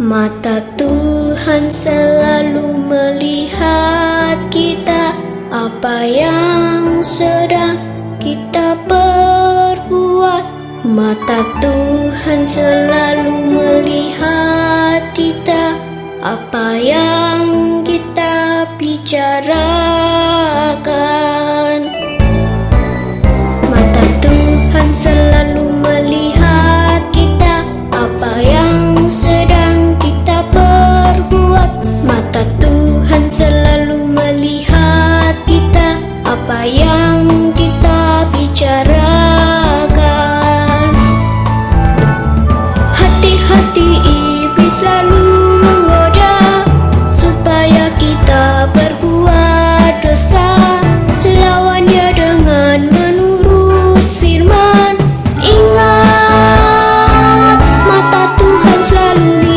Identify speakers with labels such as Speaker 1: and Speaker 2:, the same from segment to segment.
Speaker 1: Mata Tuhan selalu melihat kita, apa yang sedang kita perbuat. Mata Tuhan selalu melihat kita, apa yang kita bicarakan. Mata Tuhan selalu melihat kita, apa yang sedang kita perbuat. Mata Tuhan selalu melihat kita, apa yang kita bicarakan. Hati-hati iblis lalu menggoda supaya kita berbuat dosa. Lawan dia dengan menurut firman. Ingat, mata Tuhan selalu lihat.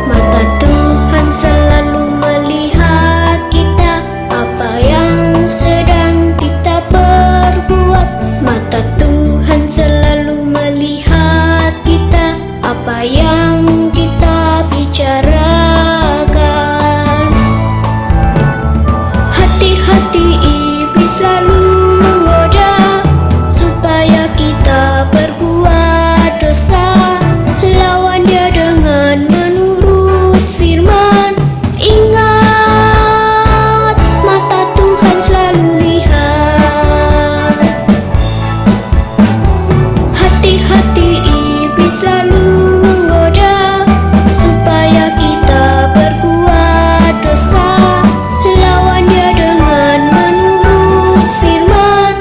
Speaker 1: Mata Tuhan selalu melihat kita, apa yang sedang kita perbuat. Mata Tuhan selalu melihat kita, apa yang kita bicarakan. Hati-hati iblis lalu menggoda supaya kita berbuat dosa. Lawan dia dengan menurut firman. Ingat, mata Tuhan selalu lihat. Hati-hati iblis lalu menggoda supaya kita berbuat dosa. Lawan dia dengan menurut firman.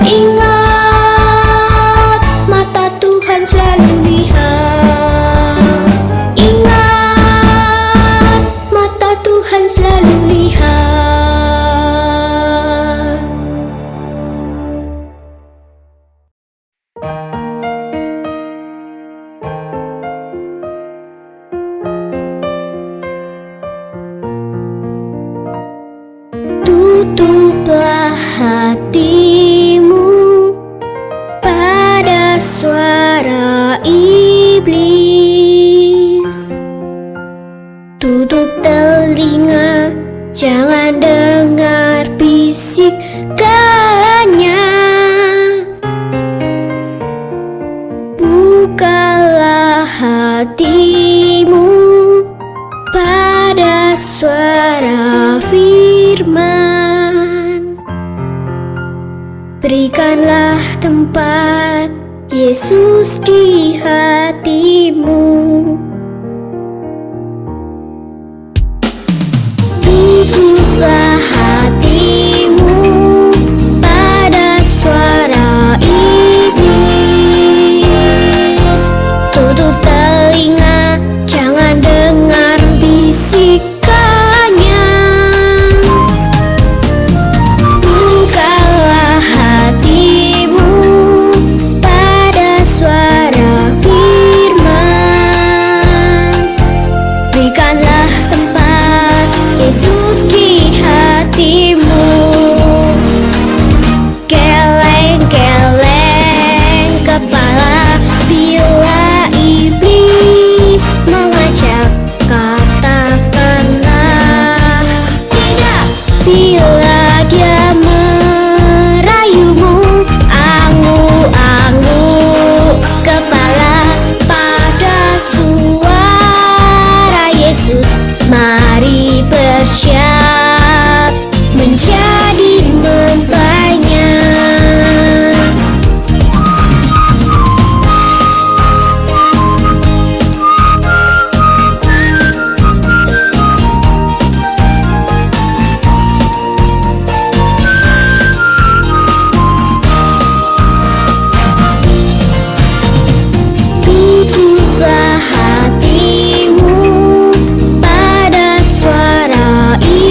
Speaker 1: Ingat, mata Tuhan selalu lihat. Ingat, mata Tuhan selalu lihat. Tutuplah hatimu pada suara iblis. Tutup telinga, jangan dengar bisikannya. Bukalah hatimu pada suara firman. Berikanlah tempat Yesus di hatimu. Tutuplah hatimu pada suara iblis. Tutup telinga, jangan dengar bisikannya. Bukalah hatimu pada suara firman. Berikanlah tempat Yesus di hatimu. Geleng-geleng kepala bila iblis mengajak, katakanlah tidak. Bila dia merayumu, angguk-angguk kepala pada suara Yesus. Mari bersiap menjadi mempelainya. Tutuplah hatimu pada suara iblis.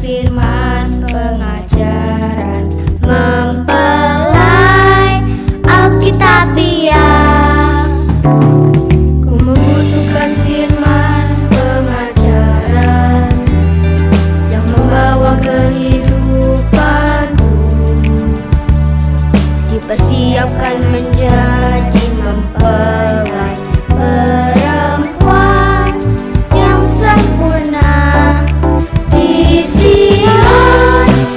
Speaker 2: firman pengajaran,
Speaker 1: mempelai Alkitabiah.
Speaker 2: ku membutuhkan firman pengajaran yang membawa kehidupanku,
Speaker 1: Dipersiapkan menjadi mempelai perempuan yang sempurna di Sion.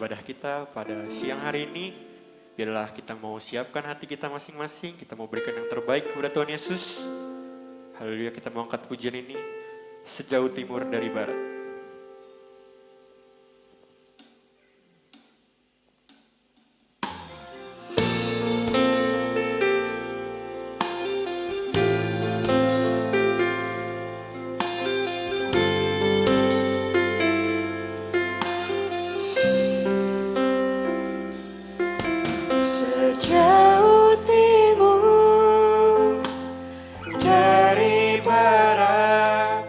Speaker 3: ibadah kita pada siang hari ini. Biarlah kita mau siapkan hati kita masing-masing, kita mau berikan yang terbaik kepada Tuhan Yesus. Haleluya, kita mau angkat pujian ini sejauh timur dari barat.
Speaker 2: Sejauh timur dari barat,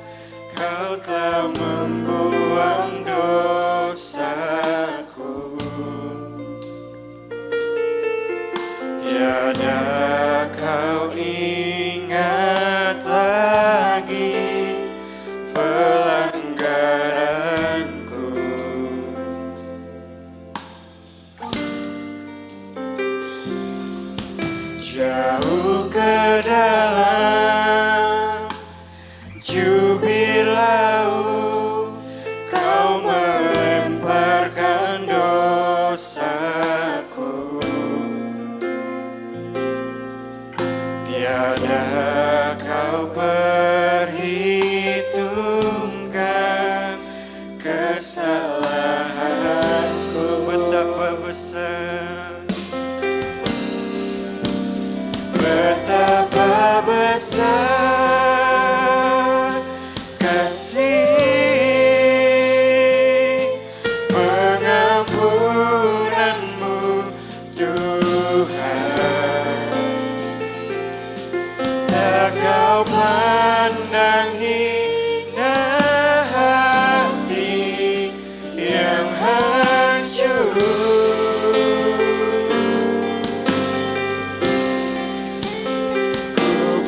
Speaker 2: Kau telah membuang dosaku. Tiada Kau ingat lagi pelanggaranku. Jauh ke dalam jubir laut, Kau melemparkan dosaku. Tiada Kau perhitungkan kesalahanku. Betapa besar, betapa besar kasih pengampunanmu, Tuhan. Tak Kau pandang hina hati yang hancur.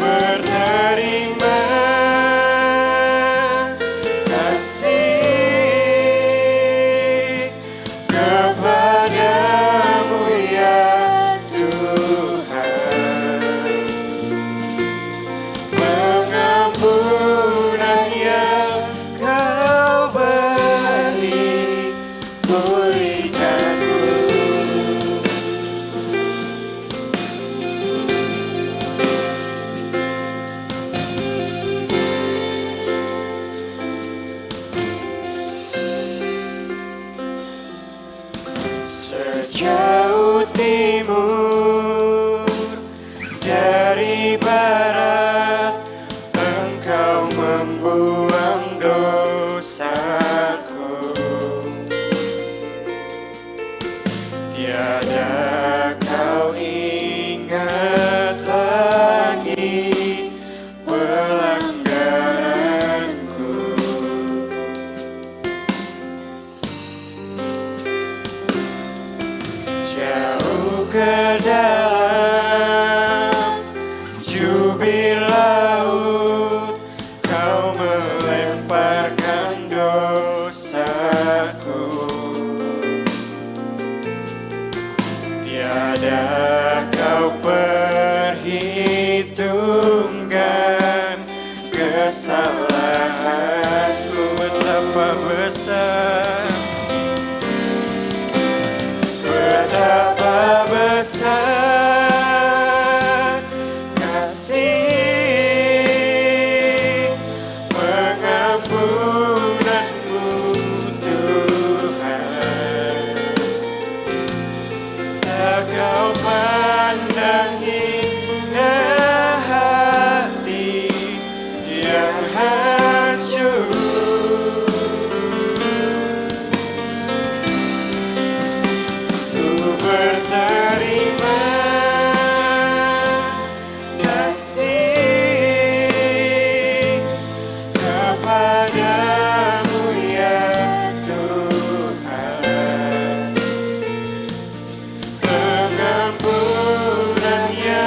Speaker 2: Berterima kasih kepadamu ya Tuhan. Pengampunan yang Kau beri, pulihkanku. Sejauh timur dari barat, Engkau membuang dosaku. Tiada Kau ingat lagi pelanggaranku. Jauh ke dalam jubir laut, Kau melemparkan dosaku. Tiada Kau perhitungkan kesalahanku. Betapa besar, betapa besar kasih pengampunanmu, Tuhan. Tak Kau pandang hina hati yang hancur. Berterima kasih kepadamu ya Tuhan. Pengampunan yang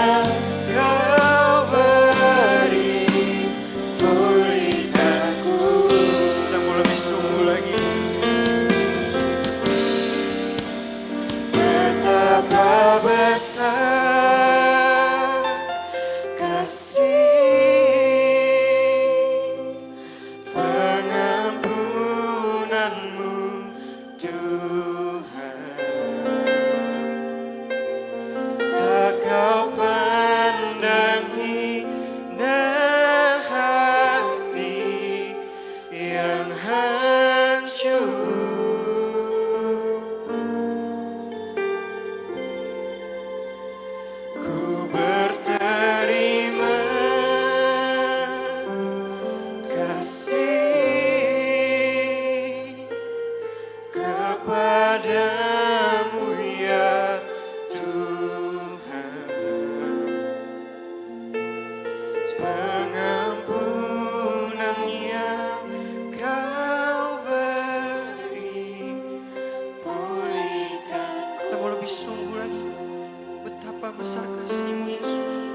Speaker 3: betapa besar kasih-Mu Yesus.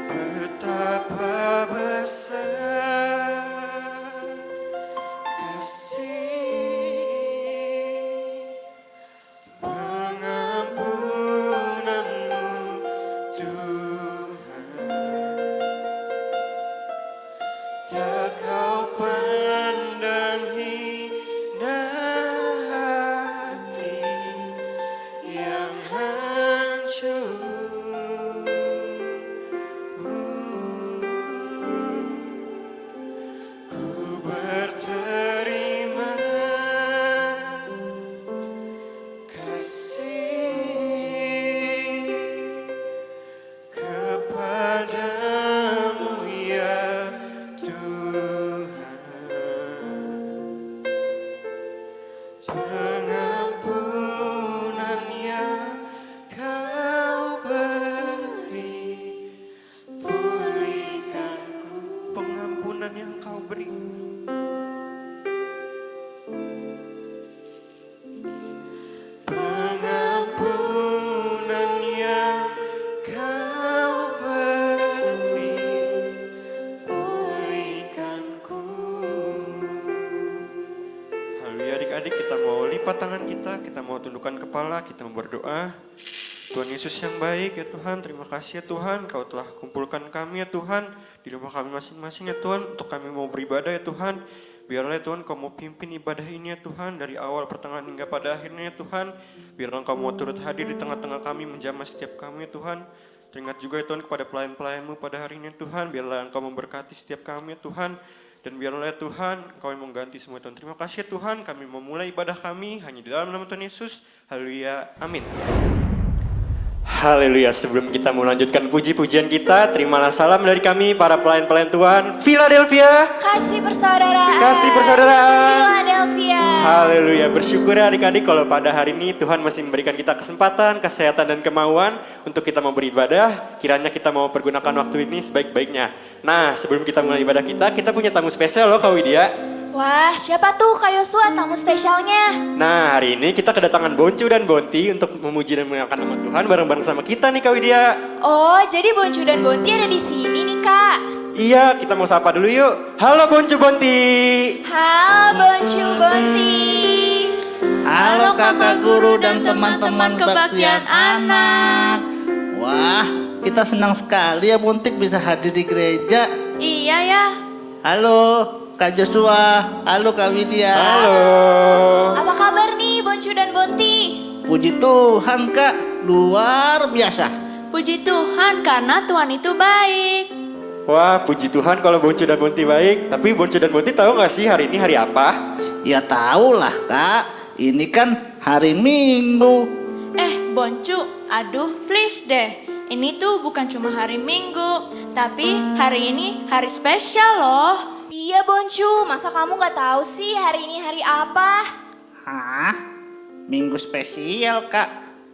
Speaker 2: Betapa besar kasih pengampunan-Mu Tuhan. Tak Kau pandang hina hati yang hancur. Ku berterima kasih kepadamu ya Tuhan. Pengampunan yang Kau beri, pulihkanku.
Speaker 3: Pengampunan yang Kau beri.
Speaker 2: Pengampunan yang Kau beri, pulihkanku.
Speaker 3: Haleluya adik-adik, kita mau lipat tangan kita mau tundukkan kepala, kita mau berdoa. Tuhan Yesus yang baik ya Tuhan, terima kasih ya Tuhan, Kau telah kumpulkan kami ya Tuhan, di rumah kami masing-masing ya Tuhan, untuk kami mau beribadah ya Tuhan. Biarlah ya Tuhan Kau mau pimpin ibadah ini ya Tuhan, dari awal pertengahan hingga pada akhirnya ya Tuhan. Biarlah Kau mau turut hadir di tengah-tengah kami, menjamah setiap kami ya Tuhan. Teringat juga ya Tuhan kepada pelayan-pelayan-Mu pada hari ini ya Tuhan, biarlah Engkau memberkati setiap kami ya Tuhan. Dan biarlah ya Tuhan, Kau yang mengganti semua Tuhan. Terima kasih ya Tuhan, kami memulai ibadah kami hanya di dalam nama Tuhan Yesus. Haleluya, amin. Haleluya, sebelum kita melanjutkan puji-pujian kita, terimalah salam dari kami para pelayan-pelayan Tuhan Philadelphia.
Speaker 1: Kasih persaudaraan.
Speaker 3: Kasih persaudaraan.
Speaker 1: Philadelphia.
Speaker 3: Haleluya, bersyukur ya adik-adik kalau pada hari ini Tuhan masih memberikan kita kesempatan, kesehatan dan kemauan untuk kita mau beribadah. Kiranya kita mau pergunakan waktu ini sebaik-baiknya. Nah, sebelum kita mulai ibadah kita punya tamu spesial loh Kak Widya.
Speaker 1: Wah, siapa tuh Kak Yosua tamu spesialnya?
Speaker 3: Nah, hari ini kita kedatangan Boncu dan Bonti untuk memuji dan memuliakan nama Tuhan bareng-bareng sama kita nih Kak Widya.
Speaker 1: Oh, jadi Boncu dan Bonti ada di sini nih Kak.
Speaker 3: Iya, kita mau sapa dulu yuk. Halo Boncu Bonti.
Speaker 1: Halo Boncu Bonti.
Speaker 4: Halo kakak guru dan teman-teman kebaktian anak. Wah, kita senang sekali ya Buntik bisa hadir di gereja.
Speaker 1: Iya ya.
Speaker 4: Halo Kak Joshua, halo Kak Widya.
Speaker 3: Halo.
Speaker 1: Apa kabar nih Boncu dan Bonti?
Speaker 4: Puji Tuhan Kak, luar biasa.
Speaker 5: Puji Tuhan karena Tuhan itu baik.
Speaker 3: Wah, puji Tuhan kalau Boncu dan Bonti baik. Tapi Boncu dan Bonti tahu gak sih hari ini hari apa?
Speaker 4: Ya tahulah Kak, ini kan hari Minggu.
Speaker 5: Boncu, aduh please deh. Ini tuh bukan cuma hari Minggu, tapi hari ini hari spesial loh.
Speaker 1: Iya Boncu, masa kamu gak tahu sih hari ini hari apa?
Speaker 4: Hah? Minggu spesial Kak?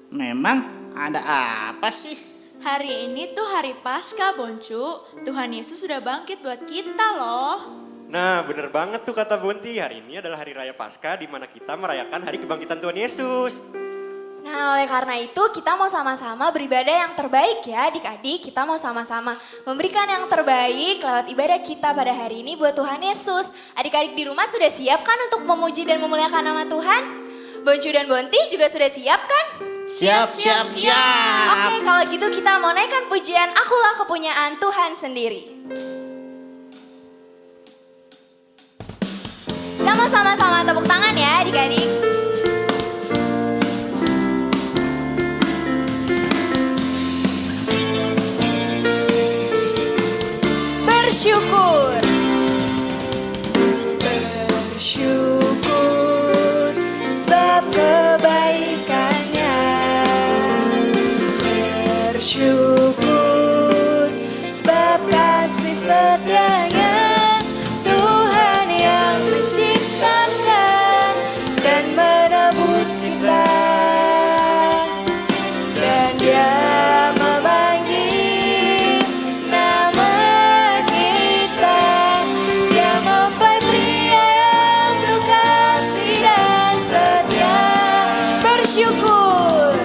Speaker 4: Memang ada apa sih?
Speaker 5: Hari ini tuh hari Paskah Boncu. Tuhan Yesus sudah bangkit buat kita loh.
Speaker 3: Nah, bener banget tuh kata Bonti. Hari ini adalah hari raya Paskah di mana kita merayakan hari kebangkitan Tuhan Yesus.
Speaker 1: Nah, oleh karena itu kita mau sama-sama beribadah yang terbaik ya adik-adik. Kita mau sama-sama memberikan yang terbaik lewat ibadah kita pada hari ini buat Tuhan Yesus. Adik-adik di rumah sudah siap kan untuk memuji dan memuliakan nama Tuhan? Boncu dan Bonti juga sudah siap kan?
Speaker 4: Siap.
Speaker 1: Oke, kalau gitu kita mau naikkan pujian Akulah Kepunyaan Tuhan Sendiri. Kita mau sama-sama tepuk tangan ya adik-adik. Bersyukur. Bersyukur sebab kebaikannya. Bersyukur sebab kasih setianya. Tuhan yang menciptakan dan menebus kita. Dan Dia memanggil nama kita. Dia mempelai pria yang penuh kasih dan setia. Bersyukur.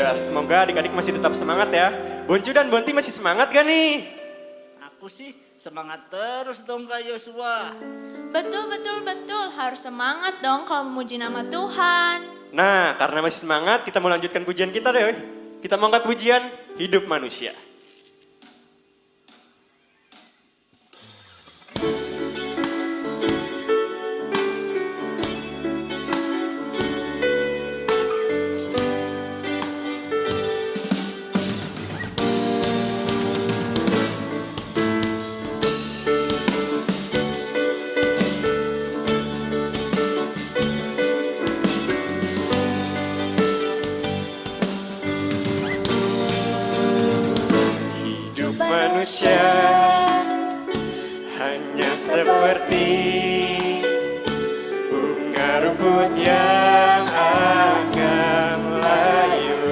Speaker 3: Ya, semoga adik-adik masih tetap semangat ya. Boncu dan Bonti masih semangat gak nih?
Speaker 4: Aku sih semangat terus dong Kak Yosua.
Speaker 5: Betul, betul, betul. Harus semangat dong kalau memuji nama Tuhan.
Speaker 3: Nah, karena masih semangat, kita mau lanjutkan pujian kita deh. Kita mau angkat pujian Hidup Manusia. Hidup manusia hanya seperti bunga rumput yang akan layu.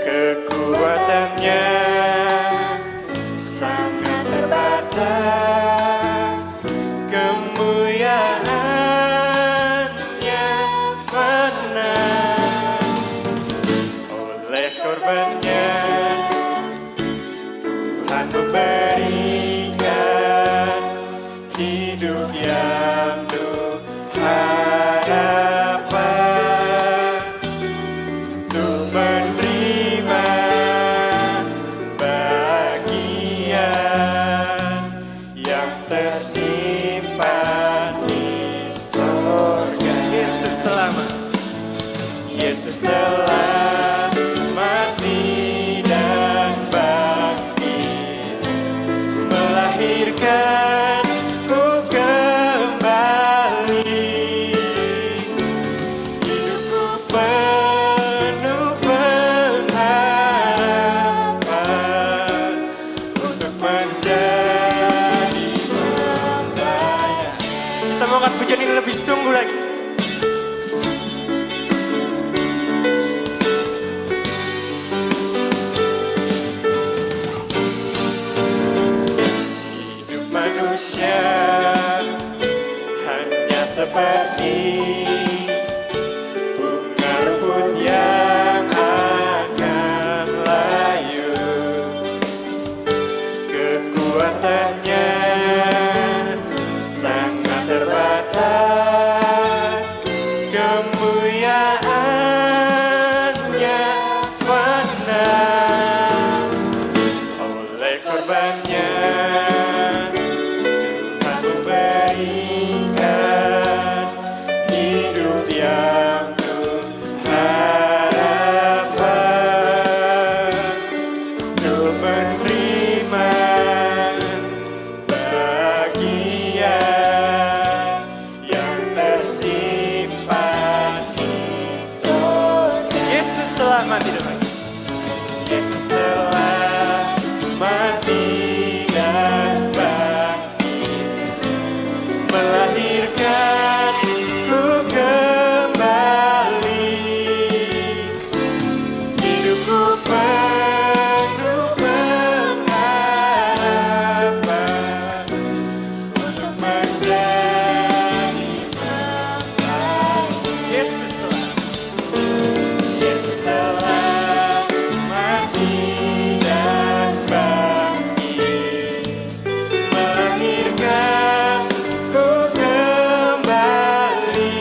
Speaker 3: Kekuatannya sangat terbatas, kemuliaannya fana. Oleh korbannya Tuhan memberikan hidup yang penuh harapan untuk menerima bagian yang tersimpan di sorga. Yesus telah mati dan bangkit, melahirkanku kembali. Hidupku penuh pengharapan untuk menjadi pembayar. Kita mau angkat pujian ini lebih sungguh lagi. Hidup manusia hanya seperti bunga rumput yang akan layu. Kekuatannya sangat terbatas, kemuliaannya fana. Oleh korbannya Tuhan memberikan hidup yang penuh harapan untuk menerima bagian yang tersimpan di sorga. Yesus telah mati dan bangkit. Yesus telah mati dan bangkit, melahirkanku kembali. Hidupku penuh pengharapan untuk menjadi pembayar. Yesus telah mati dan bangkit, melahirkanku kembali.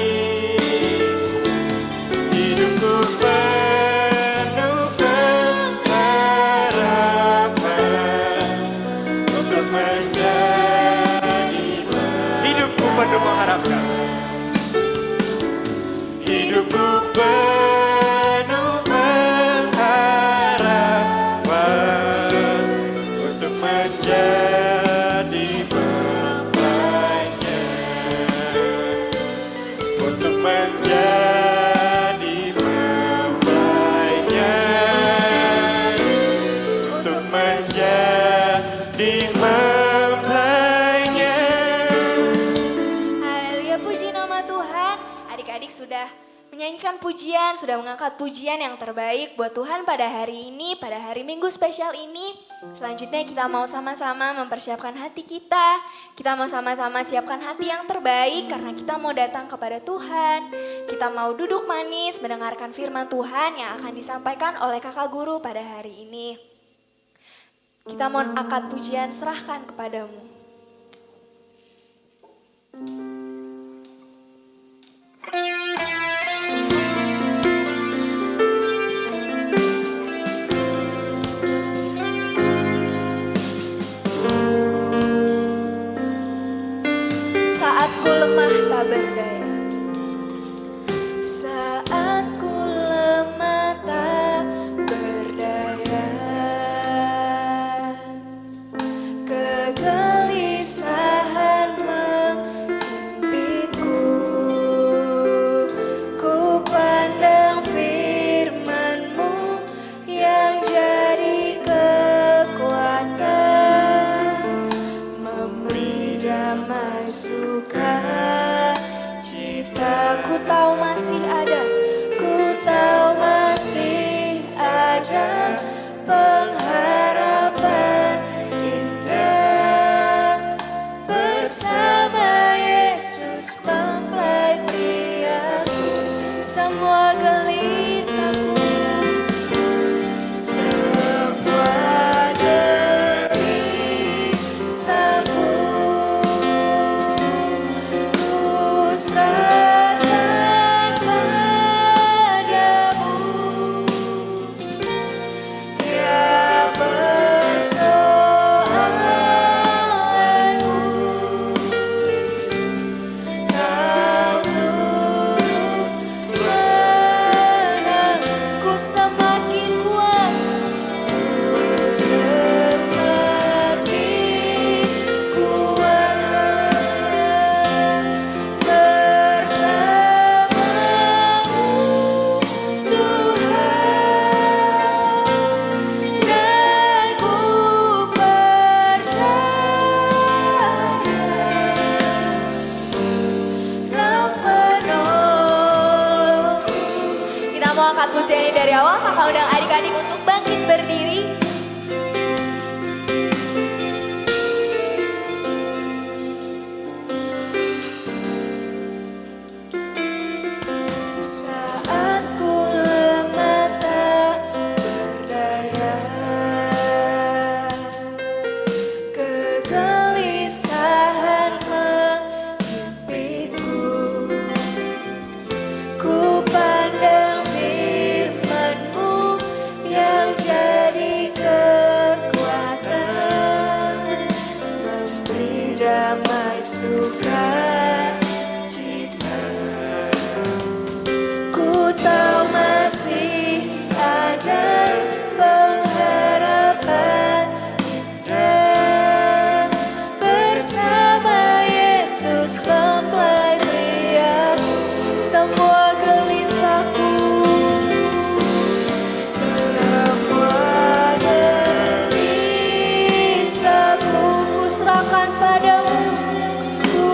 Speaker 3: Hidupku penuh pengharapan untuk menjadi hidupku penuh mengharapkan. Hidupku penuh pengharapan untuk menjadi pembayar, untuk menjadi pembayar, untuk menjadi pembayar.
Speaker 1: Haleluya, puji nama Tuhan. Adik-adik sudah menyanyikan pujian, sudah mengangkat pujian yang terbaik buat Tuhan pada hari ini, pada hari Minggu spesial ini. Selanjutnya kita mau sama-sama mempersiapkan hati kita. Kita mau sama-sama siapkan hati yang terbaik karena kita mau datang kepada Tuhan. Kita mau duduk manis mendengarkan firman Tuhan yang akan disampaikan oleh kakak guru pada hari ini. Kita mau angkat pujian, serahkan kepadamu. Saat ku lemah tak berdaya, saat ku lemah tak berdaya, kegelisahan menghempitku, ku pandang firman-Mu yang jadi kekuatan, memberi damai sukacita. Ku tahu masih ada, ku tahu masih ada pengharapan indah bersama Yesus mempelai priaku. Semua gelisahku, semua gelisahku ku serahkan padamu. Tiap persoalanku Kau turut menangku. Semakin kuat, semakin kuat bersamamu Tuhan, dan ku percaya Kau penolongku. Kita mau angkat pujian ini dari awal, kakak undang adik-adik untuk bangkit berdiri. Saat ku lemah tak berdaya, kegelisahan menghempitku, ku pandang firman-Mu yang jadi kekuatan, memberi damai sukacita. Ku tahu masih ada pengharapan indah bersama Yesus mempelai priaku. Semua gelisahku, semua gelisahku ku serahkan padamu, ku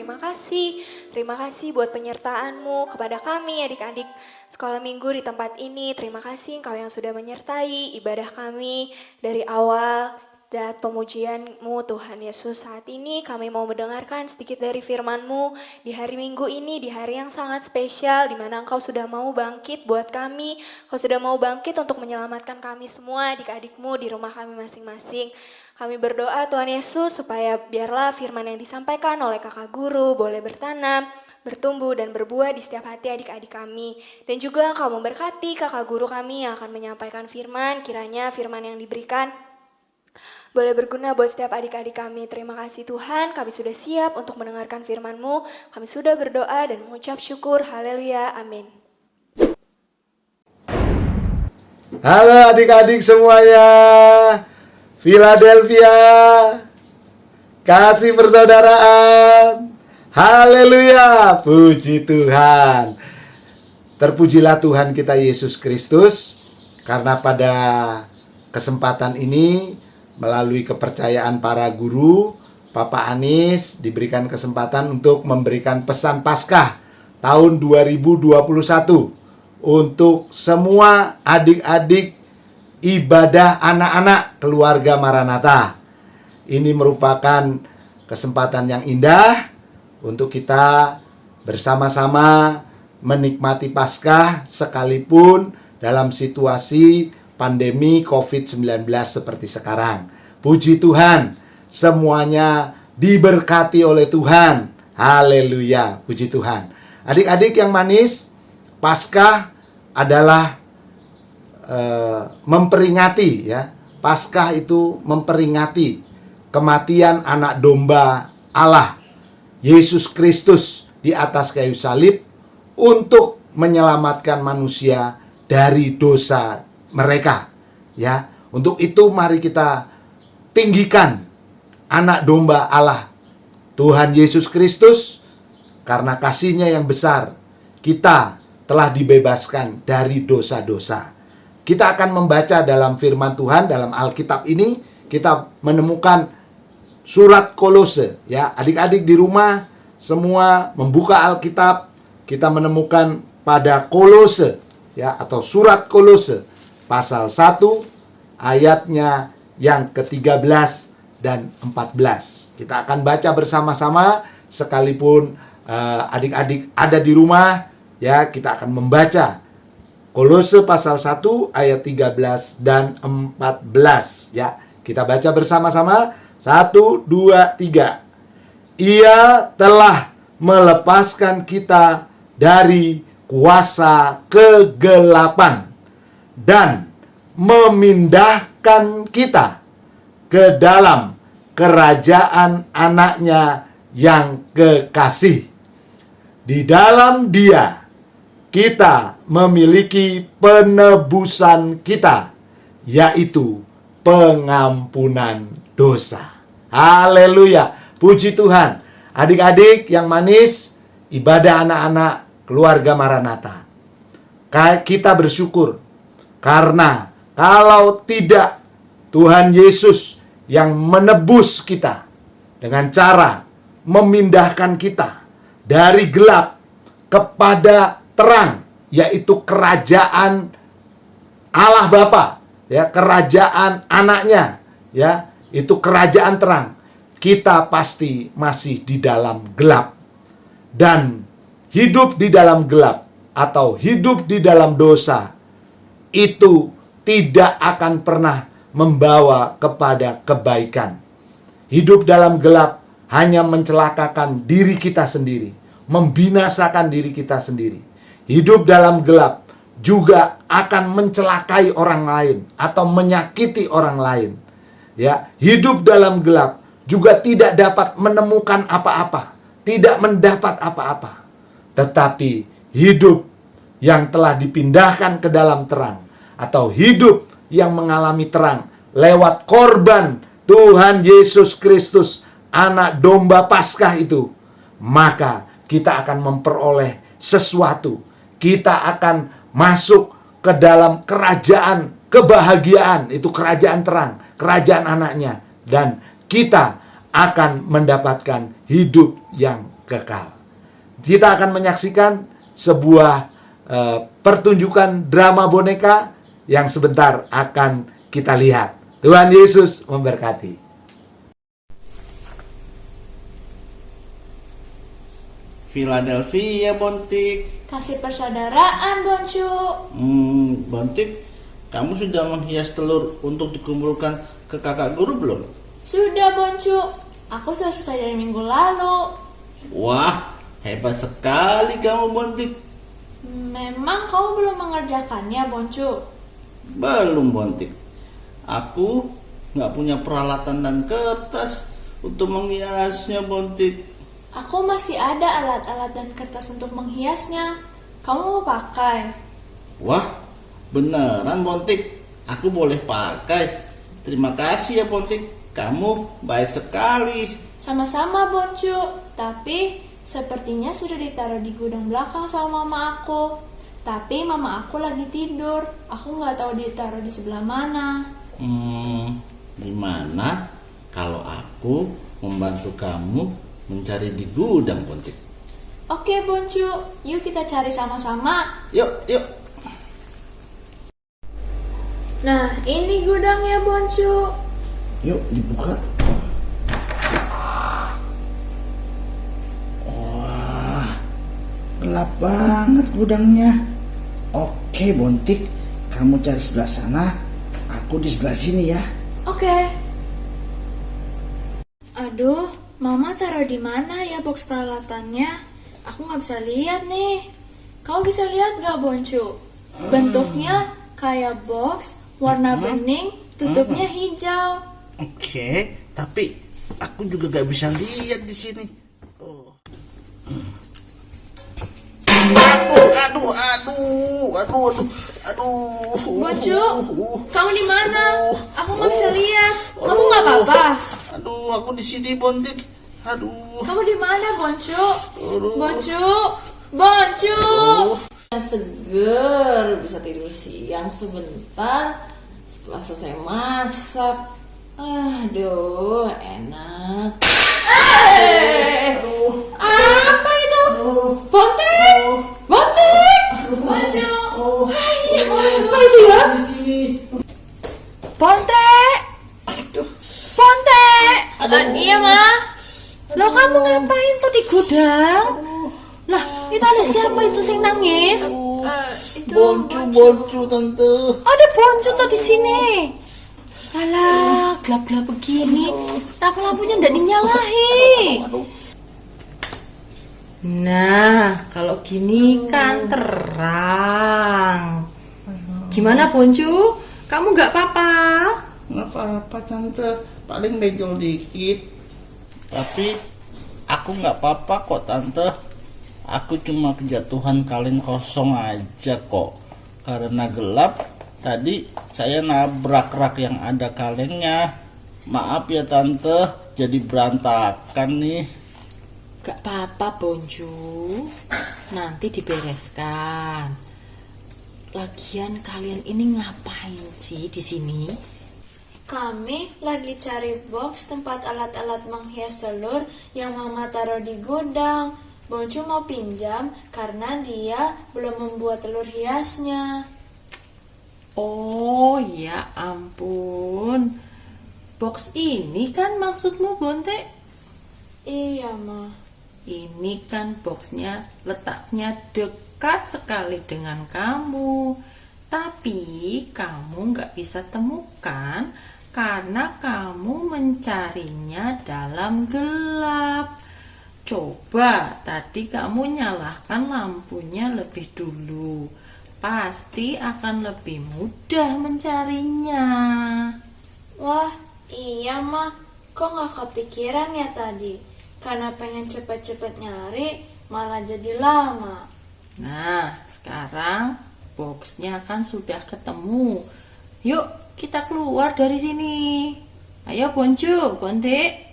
Speaker 1: terima kasih. Terima kasih buat penyertaan-Mu kepada kami adik-adik sekolah minggu di tempat ini. Terima kasih Engkau yang sudah menyertai ibadah kami dari awal dan pemujian-Mu Tuhan Yesus. Saat ini kami mau mendengarkan sedikit dari firman-Mu di hari Minggu ini, di hari yang sangat spesial di mana Engkau sudah mau bangkit buat kami. Engkau sudah mau bangkit untuk menyelamatkan kami semua adik-adik-Mu di rumah kami masing-masing. Kami berdoa Tuhan Yesus supaya biarlah firman yang disampaikan oleh kakak guru boleh bertanam, bertumbuh dan berbuah di setiap hati adik-adik kami. Dan juga Engkau memberkati kakak guru kami yang akan menyampaikan firman, kiranya firman yang diberikan boleh berguna buat setiap adik-adik kami. Terima kasih Tuhan, kami sudah siap untuk mendengarkan firman-Mu. Kami sudah berdoa dan mengucap syukur. Haleluya, amin.
Speaker 6: Halo adik-adik semuanya, Philadelphia, kasih persaudaraan, haleluya, puji Tuhan. Terpujilah Tuhan kita Yesus Kristus, karena pada kesempatan ini melalui kepercayaan para guru, Papa Anies diberikan kesempatan untuk memberikan pesan Paskah tahun 2021 untuk semua adik-adik ibadah anak-anak keluarga Maranatha. Ini merupakan kesempatan yang indah untuk kita bersama-sama menikmati Paskah sekalipun dalam situasi pandemi COVID-19 seperti sekarang. Puji Tuhan, semuanya diberkati oleh Tuhan. Haleluya, puji Tuhan. Adik-adik yang manis, Paskah adalah memperingati ya. Paskah itu memperingati kematian anak domba Allah, Yesus Kristus di atas kayu salib untuk menyelamatkan manusia dari dosa mereka ya. Untuk itu mari kita tinggikan anak domba Allah, Tuhan Yesus Kristus. Karena kasih-Nya yang besar, kita telah dibebaskan dari dosa-dosa. Kita akan membaca dalam firman Tuhan dalam Alkitab ini, kita menemukan surat Kolose ya. Adik-adik di rumah semua membuka Alkitab, kita menemukan pada Kolose ya, atau surat Kolose pasal 1 ayatnya yang ke-13 dan 14. Kita akan baca bersama-sama sekalipun adik-adik ada di rumah ya. Kita akan membaca Kolose pasal 1 ayat 13 dan 14 ya. Kita baca bersama-sama. 1, 2, 3. Ia telah melepaskan kita dari kuasa kegelapan dan memindahkan kita ke dalam kerajaan anaknya yang kekasih. Di dalam Dia kita memiliki penebusan kita, yaitu pengampunan dosa. Haleluya, puji Tuhan. Adik-adik yang manis, ibadah anak-anak keluarga Maranatha, kita bersyukur karena kalau tidak Tuhan Yesus yang menebus kita dengan cara memindahkan kita dari gelap kepada terang, yaitu kerajaan Allah Bapa ya, kerajaan anaknya ya, itu kerajaan terang, kita pasti masih di dalam gelap. Dan hidup di dalam gelap atau hidup di dalam dosa itu tidak akan pernah membawa kepada kebaikan. Hidup dalam gelap hanya mencelakakan diri kita sendiri, membinasakan diri kita sendiri. Hidup dalam gelap juga akan mencelakai orang lain atau menyakiti orang lain. Ya, hidup dalam gelap juga tidak dapat menemukan apa-apa, tidak mendapat apa-apa. Tetapi hidup yang telah dipindahkan ke dalam terang, atau hidup yang mengalami terang lewat korban Tuhan Yesus Kristus, anak domba Paskah itu, maka kita akan memperoleh sesuatu. Kita akan masuk ke dalam kerajaan kebahagiaan, itu kerajaan terang, kerajaan anaknya. Dan kita akan mendapatkan hidup yang kekal. Kita akan menyaksikan sebuah pertunjukan drama boneka yang sebentar akan kita lihat. Tuhan Yesus memberkati.
Speaker 4: Philadelphia, Bontik.
Speaker 5: Kasih persaudaraan, Boncu.
Speaker 4: Bontik, kamu sudah menghias telur untuk dikumpulkan ke kakak guru belum?
Speaker 5: Sudah, Boncu. Aku sudah selesai dari minggu lalu.
Speaker 4: Wah, hebat sekali kamu, Bontik.
Speaker 5: Memang kamu belum mengerjakannya, Boncu?
Speaker 4: Belum, Bontik. Aku nggak punya peralatan dan kertas untuk menghiasnya, Bontik.
Speaker 5: Aku masih ada alat-alat dan kertas untuk menghiasnya. Kamu mau pakai?
Speaker 4: Wah, beneran, Bontik. Aku boleh pakai. Terima kasih ya, Bontik. Kamu baik sekali.
Speaker 5: Sama-sama, Boncu. Tapi sepertinya sudah ditaruh di gudang belakang sama mama aku. Tapi mama aku lagi tidur. Aku nggak tahu ditaruh di sebelah mana.
Speaker 4: Gimana kalau aku membantu kamu mencari di gudang, Bontik?
Speaker 5: Oke, Boncu. Yuk kita cari sama-sama.
Speaker 4: Yuk, yuk.
Speaker 5: Nah, ini gudangnya, Boncu.
Speaker 4: Yuk, dibuka. Wah, gelap banget gudangnya. Oke, Bontik, kamu cari sebelah sana, aku di sebelah sini ya.
Speaker 5: Oke. Aduh, Mama taruh di mana ya box peralatannya? Aku nggak bisa lihat nih. Kau bisa lihat gak, Boncu? Bentuknya kayak box, warna bening, tutupnya hijau.
Speaker 4: Oke, tapi aku juga gak bisa lihat di sini. Oh. Aduh.
Speaker 5: Boncu, kamu di mana? Aku nggak bisa lihat. Kamu nggak apa-apa?
Speaker 4: Aduh, aku di sini, Bontik. Aduh.
Speaker 5: Kamu di mana, Boncu? Boncu.
Speaker 7: Seger, bisa tidur siang sebentar setelah selesai masak. Aduh, enak. Apa itu? Bontek!
Speaker 5: Boncu.
Speaker 7: Apa itu ya? Bontek! Iya, Ma. Loh, kamu ngapain tuh di gudang? Lah, itu ada siapa itu sing nangis?
Speaker 4: Boncu, Tante.
Speaker 7: Ada Boncu tuh di sini. Alah, gelap-gelap begini. Kenapa lampunya ndak dinyalahi? Nah, kalau gini kan terang. Gimana, Boncu? Kamu nggak apa-apa?
Speaker 4: Nggak apa-apa, Tante. Paling benjol dikit. Tapi aku nggak apa-apa kok, Tante. Aku cuma kejatuhan kaleng kosong aja kok. Karena gelap, tadi saya nabrak rak yang ada kalengnya. Maaf ya, Tante, jadi berantakan nih.
Speaker 7: Gak apa-apa, Boncu. Nanti dibereskan. Lagian kalian ini ngapain sih di sini?
Speaker 5: Kami lagi cari box tempat alat-alat menghias telur yang Mama taruh di gudang. Boncu mau pinjam karena dia belum membuat telur hiasnya.
Speaker 7: Oh ya ampun. Box ini kan maksudmu, Bontek?
Speaker 5: Iya, Ma.
Speaker 7: Ini kan boxnya letaknya dekat sekali dengan kamu. Tapi kamu nggak bisa temukan karena kamu mencarinya dalam gelap. Coba tadi kamu nyalakan lampunya lebih dulu. Pasti akan lebih mudah mencarinya.
Speaker 5: Wah, iya, Ma. Kok nggak kepikiran ya tadi? Karena pengen cepet-cepet nyari, malah jadi lama.
Speaker 7: Nah, sekarang boxnya kan sudah ketemu. Yuk, kita keluar dari sini. Ayo, Boncu, Bontek.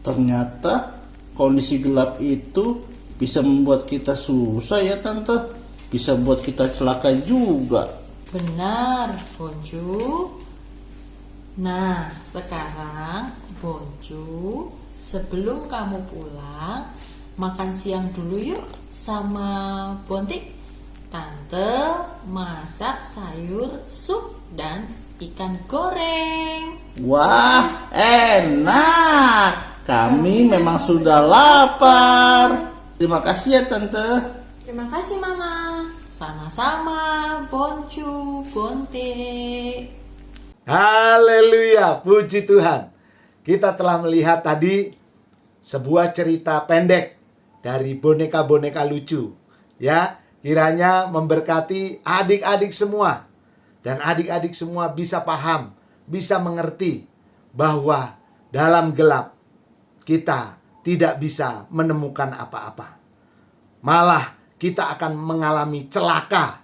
Speaker 4: Ternyata kondisi gelap itu bisa membuat kita susah ya, Tante. Bisa buat kita celaka juga.
Speaker 7: Benar, Boncu. Nah, sekarang Boncu sebelum kamu pulang, makan siang dulu yuk sama Bontik. Tante masak sayur sup dan ikan goreng.
Speaker 4: Wah, enak. Kami memang sudah lapar. Terima kasih ya Tante.
Speaker 5: Terima kasih Mama.
Speaker 7: Sama-sama, Boncu, Bontik.
Speaker 6: Haleluya, puji Tuhan. Kita telah melihat tadi sebuah cerita pendek dari boneka-boneka lucu. Ya, kiranya memberkati adik-adik semua. Dan adik-adik semua bisa paham, bisa mengerti bahwa dalam gelap kita tidak bisa menemukan apa-apa. Malah kita akan mengalami celaka.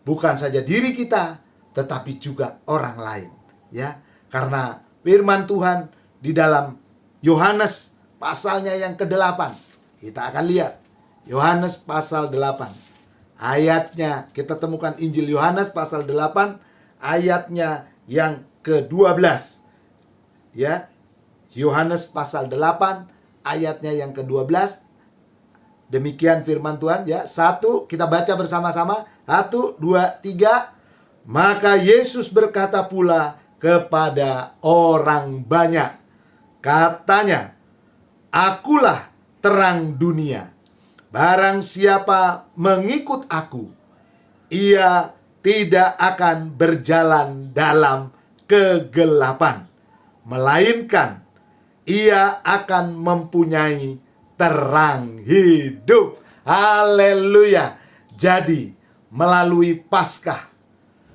Speaker 6: Bukan saja diri kita, tetapi juga orang lain. Ya, karena firman Tuhan di dalam Yohanes pasalnya yang ke-8. Kita akan lihat Yohanes pasal 8. Ayatnya kita temukan Injil Yohanes pasal 8 ayatnya yang ke-12. Ya. Yohanes pasal 8 ayatnya yang ke-12. Demikian firman Tuhan ya. 1 kita baca bersama-sama. 1 2 3. Maka Yesus berkata pula kepada orang banyak. Katanya, "Akulah terang dunia. Barang siapa mengikut aku, ia tidak akan berjalan dalam kegelapan, melainkan ia akan mempunyai terang hidup." Haleluya. Jadi, melalui Paskah,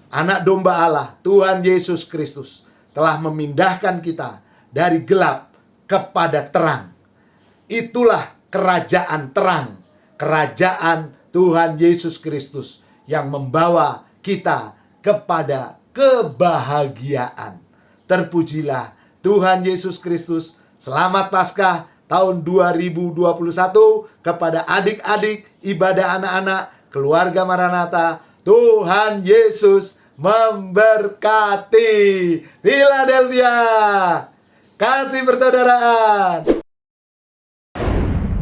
Speaker 6: Anak Domba Allah, Tuhan Yesus Kristus telah memindahkan kita dari gelap kepada terang. Itulah kerajaan terang, kerajaan Tuhan Yesus Kristus yang membawa kita kepada kebahagiaan. Terpujilah Tuhan Yesus Kristus. Selamat Paskah tahun 2021 kepada adik-adik, ibadah anak-anak, keluarga Maranatha. Tuhan Yesus memberkati. Philadelphia. Kasih persaudaraan.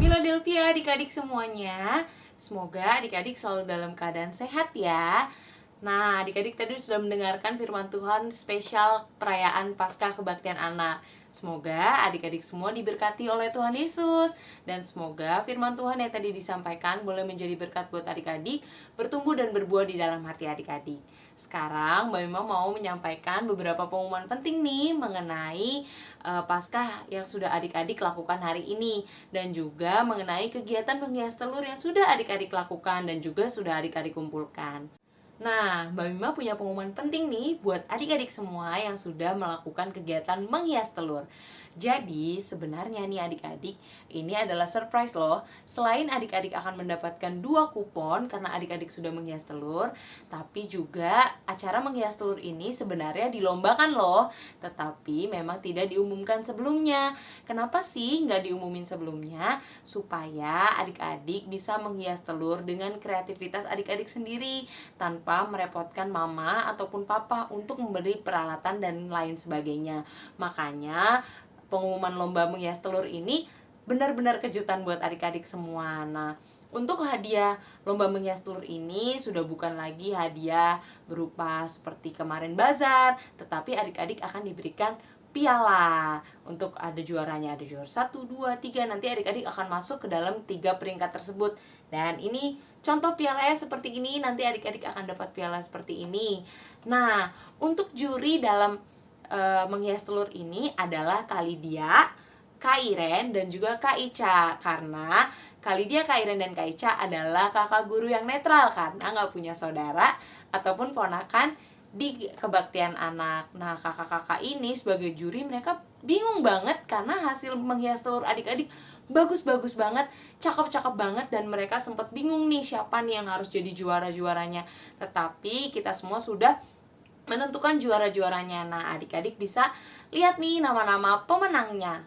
Speaker 8: Philadelphia, adik-adik semuanya, semoga adik-adik selalu dalam keadaan sehat ya. Nah, adik-adik tadi sudah mendengarkan firman Tuhan spesial perayaan Paskah Kebaktian Anak. Semoga adik-adik semua diberkati oleh Tuhan Yesus. Dan semoga firman Tuhan yang tadi disampaikan boleh menjadi berkat buat adik-adik, bertumbuh dan berbuah di dalam hati adik-adik. Sekarang Mbak Mima mau menyampaikan beberapa pengumuman penting nih mengenai Paskah yang sudah adik-adik lakukan hari ini. Dan juga mengenai kegiatan menghias telur yang sudah adik-adik lakukan dan juga sudah adik-adik kumpulkan. Nah, Mbak Mima punya pengumuman penting nih buat adik-adik semua yang sudah melakukan kegiatan menghias telur. Jadi, sebenarnya nih adik-adik, ini adalah surprise loh. Selain adik-adik akan mendapatkan 2 kupon karena adik-adik sudah menghias telur, tapi juga acara menghias telur ini sebenarnya dilombakan loh. Tetapi memang tidak diumumkan sebelumnya. Kenapa sih nggak diumumin sebelumnya? Supaya adik-adik bisa menghias telur dengan kreativitas adik-adik sendiri, tanpa merepotkan mama ataupun papa untuk memberi peralatan dan lain sebagainya. Makanya pengumuman lomba menghias telur ini benar-benar kejutan buat adik-adik semua. Nah, untuk hadiah lomba menghias telur ini sudah bukan lagi hadiah berupa seperti kemarin bazar, tetapi adik-adik akan diberikan piala. Untuk ada juaranya, ada juara 1, 2, 3. Nanti adik-adik akan masuk ke dalam 3 peringkat tersebut. Dan ini contoh pialanya seperti ini. Nanti adik-adik akan dapat piala seperti ini. Nah, untuk juri dalam menghias telur ini adalah Kak Lydia, Kak Iren, dan juga Kak Ica. Karena Kak Lydia, Kak Iren, dan Kak Ica adalah kakak guru yang netral karena nggak punya saudara ataupun ponakan di kebaktian anak. Nah, kakak-kakak ini sebagai juri mereka bingung banget karena hasil menghias telur adik-adik bagus-bagus banget, cakep-cakep banget, dan mereka sempat bingung nih siapa nih yang harus jadi juara-juaranya. Tetapi kita semua sudah menentukan juara-juaranya. Nah, adik-adik bisa lihat nih nama-nama pemenangnya.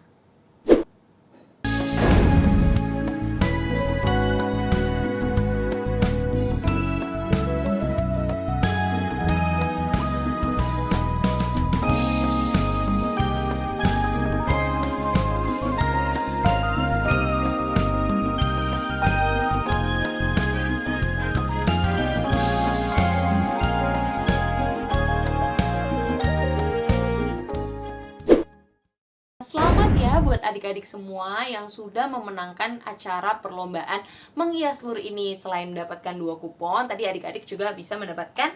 Speaker 8: buat adik-adik semua yang sudah memenangkan acara perlombaan menghias lur ini. Selain mendapatkan 2 kupon, tadi adik-adik juga bisa mendapatkan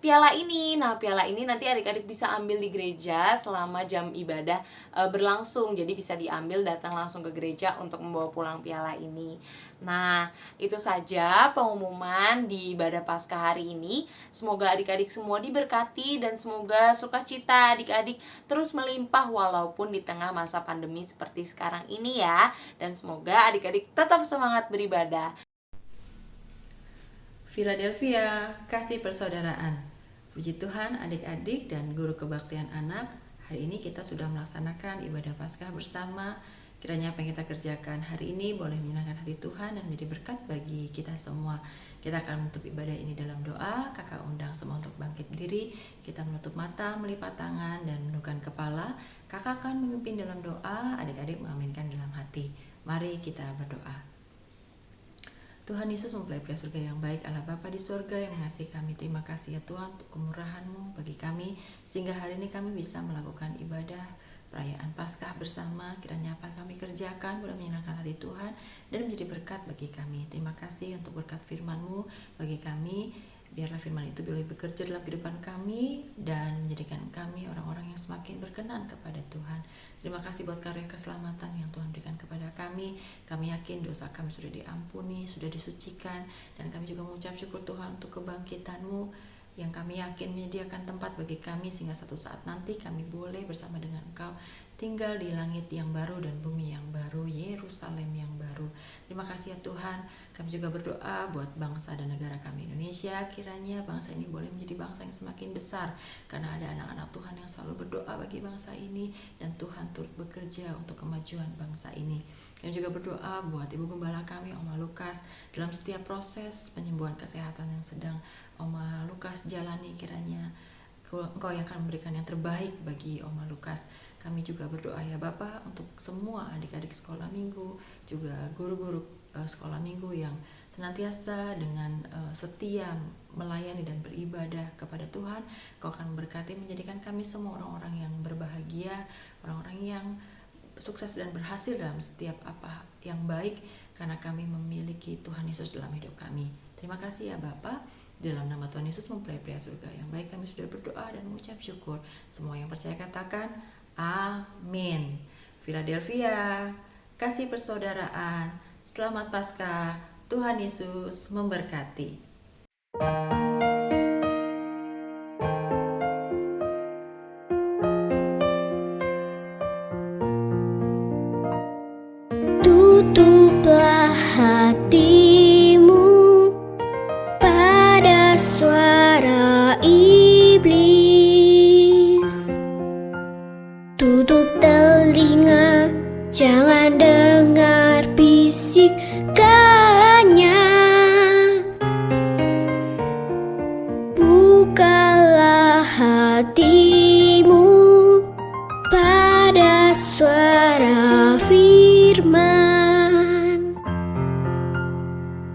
Speaker 8: piala ini. Nah, piala ini nanti adik-adik bisa ambil di gereja selama jam ibadah berlangsung. Jadi bisa diambil, datang langsung ke gereja untuk membawa pulang piala ini. Nah, itu saja pengumuman di ibadah Paskah hari ini. Semoga adik-adik semua diberkati dan semoga sukacita adik-adik terus melimpah walaupun di tengah masa pandemi seperti sekarang ini ya. Dan semoga adik-adik tetap semangat beribadah.
Speaker 9: Philadelphia, kasih persaudaraan. Puji Tuhan adik-adik dan guru kebaktian anak, hari ini kita sudah melaksanakan ibadah Paskah bersama. Kiranya apa yang kita kerjakan hari ini boleh menyenangkan hati Tuhan dan menjadi berkat bagi kita semua. Kita akan menutup ibadah ini dalam doa. Kakak undang semua untuk bangkit berdiri. Kita menutup mata, melipat tangan dan menundukkan kepala. Kakak akan memimpin dalam doa, adik-adik mengaminkan dalam hati. Mari kita berdoa. Tuhan Yesus mempelai-pelai surga yang baik, Allah Bapa di surga yang mengasihi kami. Terima kasih ya Tuhan untuk kemurahan-Mu bagi kami, sehingga hari ini kami bisa melakukan ibadah perayaan Paskah bersama. Kiranya apa yang kami kerjakan boleh menyenangkan hati Tuhan dan menjadi berkat bagi kami. Terima kasih untuk berkat firman-Mu bagi kami. Biarlah firman itu boleh bekerja dalam kehidupan kami dan menjadikan kami orang-orang yang semakin berkenan kepada Tuhan. Terima kasih buat karya keselamatan yang Tuhan berikan kepada kami. Kami yakin dosa kami sudah diampuni, sudah disucikan, dan kami juga mengucap syukur Tuhan untuk kebangkitan-Mu yang kami yakin menyediakan tempat bagi kami sehingga satu saat nanti kami boleh bersama dengan Engkau tinggal di langit yang baru dan bumi yang baru, Yerusalem yang baru. Terima kasih ya Tuhan. Kami juga berdoa buat bangsa dan negara kami Indonesia. Kiranya bangsa ini boleh menjadi bangsa yang semakin besar karena ada anak-anak Tuhan yang selalu berdoa bagi bangsa ini dan Tuhan turut bekerja untuk kemajuan bangsa ini. Kami juga berdoa buat Ibu Gembala kami, Oma Lukas, dalam setiap proses penyembuhan kesehatan yang sedang Oma Lukas jalani. Kiranya Engkau yang akan memberikan yang terbaik bagi Oma Lukas. Kami juga berdoa ya Bapak untuk semua adik-adik sekolah minggu, juga guru-guru sekolah minggu yang senantiasa dengan setia melayani dan beribadah kepada Tuhan. Engkau akan memberkati, menjadikan kami semua orang-orang yang berbahagia, orang-orang yang sukses dan berhasil dalam setiap apa yang baik karena kami memiliki Tuhan Yesus dalam hidup kami. Terima kasih ya Bapak. Dalam nama Tuhan Yesus mempelai-pelai surga yang baik kami sudah berdoa dan mengucap syukur. Semua yang percaya katakan amin. Philadelphia, kasih persaudaraan. Selamat Paskah. Tuhan Yesus memberkati.
Speaker 10: Tutuplah hatimu pada suara iblis. Tutup telinga, jangan dengar bisikannya. Bukalah hatimu pada suara firman.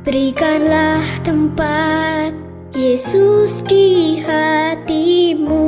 Speaker 10: Berikanlah tempat Yesus di hatimu.